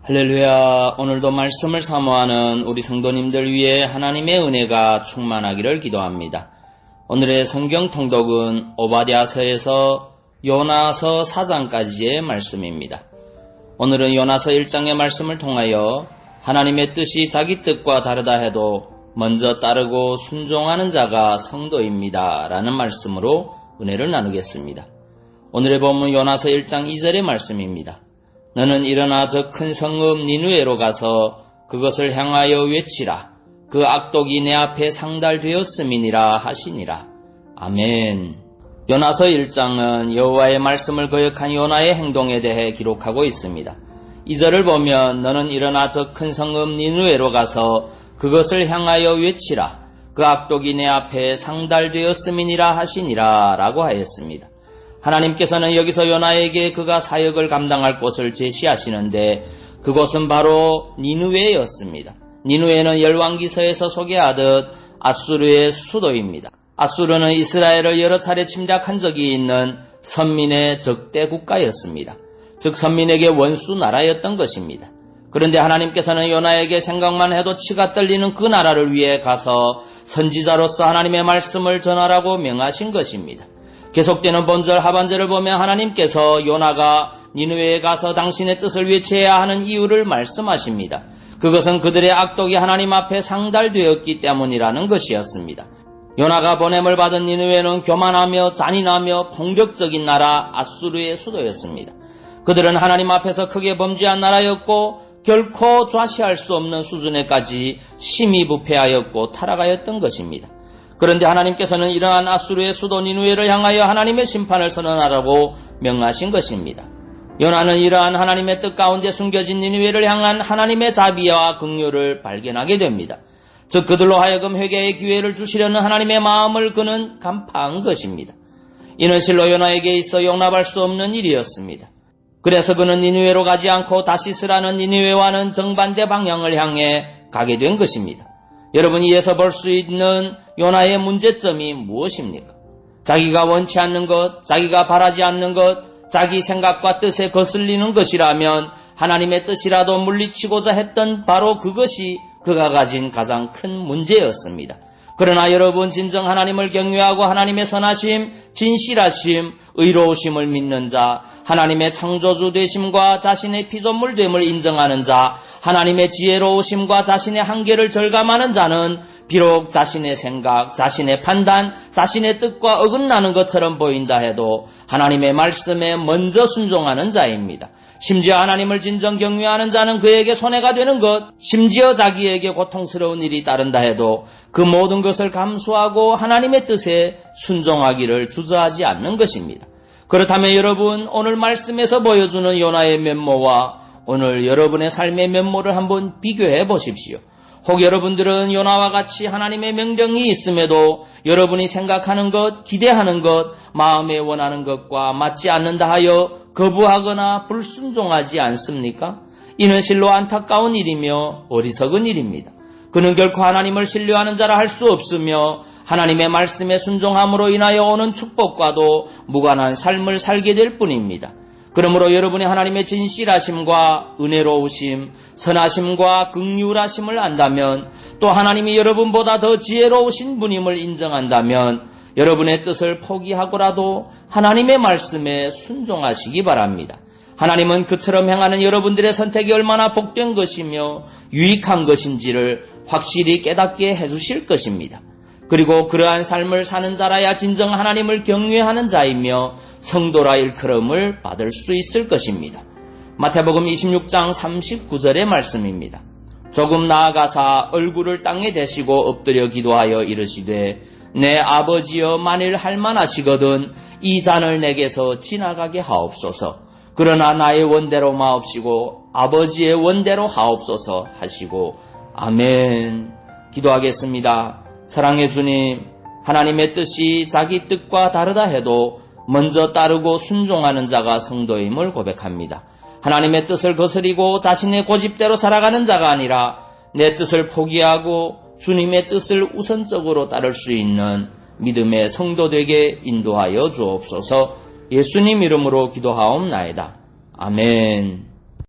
할렐루야. 오늘도 말씀을 사모하는 우리 성도님들 위해 하나님의 은혜가 충만하기를 기도합니다. 오늘의 성경 통독은 오바댜서에서 요나서 4장까지의 말씀입니다. 오늘은 요나서 1장의 말씀을 통하여 하나님의 뜻이 자기 뜻과 다르다 해도 먼저 따르고 순종하는 자가 성도입니다 라는 말씀으로 은혜를 나누겠습니다. 오늘의 본문 요나서 1장 2절의 말씀입니다. 너는 일어나 저 큰 성읍 니느웨로 가서 그것을 향하여 외치라. 그 악독이 내 앞에 상달되었음이니라 하시니라. 아멘. 요나서 1장은 여호와의 말씀을 거역한 요나의 행동에 대해 기록하고 있습니다. 2절을 보면 너는 일어나 저 큰 성읍 니느웨로 가서 그것을 향하여 외치라. 그 악독이 내 앞에 상달되었음이니라 하시니라 라고 하였습니다. 하나님께서는 여기서 요나에게 그가 사역을 감당할 곳을 제시하시는데 그곳은 바로 니느웨였습니다. 니느웨는 열왕기서에서 소개하듯 아수르의 수도입니다. 아수르는 이스라엘을 여러 차례 침략한 적이 있는 선민의 적대 국가였습니다. 즉 선민에게 원수 나라였던 것입니다. 그런데 하나님께서는 요나에게 생각만 해도 치가 떨리는 그 나라를 위해 가서 선지자로서 하나님의 말씀을 전하라고 명하신 것입니다. 계속되는 본절 하반절을 보면 하나님께서 요나가 니느웨에 가서 당신의 뜻을 외쳐야 하는 이유를 말씀하십니다. 그것은 그들의 악독이 하나님 앞에 상달되었기 때문이라는 것이었습니다. 요나가 보냄을 받은 니느웨는 교만하며 잔인하며 폭력적인 나라 아수르의 수도였습니다. 그들은 하나님 앞에서 크게 범죄한 나라였고 결코 좌시할 수 없는 수준에까지 심히 부패하였고 타락하였던 것입니다. 그런데 하나님께서는 이러한 아수르의 수도 니느웨를 향하여 하나님의 심판을 선언하라고 명하신 것입니다. 요나는 이러한 하나님의 뜻 가운데 숨겨진 니느웨를 향한 하나님의 자비와 긍휼을 발견하게 됩니다. 즉 그들로 하여금 회개의 기회를 주시려는 하나님의 마음을 그는 간파한 것입니다. 이는 실로 요나에게 있어 용납할 수 없는 일이었습니다. 그래서 그는 니느웨로 가지 않고 다시스라는 니느웨와는 정반대 방향을 향해 가게 된 것입니다. 여러분, 이에서 볼 수 있는 요나의 문제점이 무엇입니까? 자기가 원치 않는 것, 자기가 바라지 않는 것, 자기 생각과 뜻에 거슬리는 것이라면 하나님의 뜻이라도 물리치고자 했던 바로 그것이 그가 가진 가장 큰 문제였습니다. 그러나 여러분, 진정 하나님을 경외하고 하나님의 선하심, 진실하심, 의로우심을 믿는 자, 하나님의 창조주 되심과 자신의 피조물됨을 인정하는 자, 하나님의 지혜로우심과 자신의 한계를 절감하는 자는 비록 자신의 생각, 자신의 판단, 자신의 뜻과 어긋나는 것처럼 보인다 해도 하나님의 말씀에 먼저 순종하는 자입니다. 심지어 하나님을 진정 경외하는 자는 그에게 손해가 되는 것, 심지어 자기에게 고통스러운 일이 따른다 해도 그 모든 것을 감수하고 하나님의 뜻에 순종하기를 주저하지 않는 것입니다. 그렇다면 여러분, 오늘 말씀에서 보여주는 요나의 면모와 오늘 여러분의 삶의 면모를 한번 비교해 보십시오. 혹 여러분들은 요나와 같이 하나님의 명령이 있음에도 여러분이 생각하는 것, 기대하는 것, 마음에 원하는 것과 맞지 않는다 하여 거부하거나 불순종하지 않습니까? 이는 실로 안타까운 일이며 어리석은 일입니다. 그는 결코 하나님을 신뢰하는 자라 할 수 없으며 하나님의 말씀에 순종함으로 인하여 오는 축복과도 무관한 삶을 살게 될 뿐입니다. 그러므로 여러분이 하나님의 진실하심과 은혜로우심, 선하심과 긍휼하심을 안다면, 또 하나님이 여러분보다 더 지혜로우신 분임을 인정한다면 여러분의 뜻을 포기하고라도 하나님의 말씀에 순종하시기 바랍니다. 하나님은 그처럼 행하는 여러분들의 선택이 얼마나 복된 것이며 유익한 것인지를 확실히 깨닫게 해주실 것입니다. 그리고 그러한 삶을 사는 자라야 진정 하나님을 경외하는 자이며 성도라 일컬음을 받을 수 있을 것입니다. 마태복음 26장 39절의 말씀입니다. 조금 나아가사 얼굴을 땅에 대시고 엎드려 기도하여 이르시되 내 아버지여, 만일 할만하시거든 이 잔을 내게서 지나가게 하옵소서. 그러나 나의 원대로 마옵시고 아버지의 원대로 하옵소서 하시고. 아멘. 기도하겠습니다. 사랑의 주님, 하나님의 뜻이 자기 뜻과 다르다 해도 먼저 따르고 순종하는 자가 성도임을 고백합니다. 하나님의 뜻을 거스리고 자신의 고집대로 살아가는 자가 아니라 내 뜻을 포기하고 주님의 뜻을 우선적으로 따를 수 있는 믿음의 성도 되게 인도하여 주옵소서. 예수님 이름으로 기도하옵나이다. 아멘.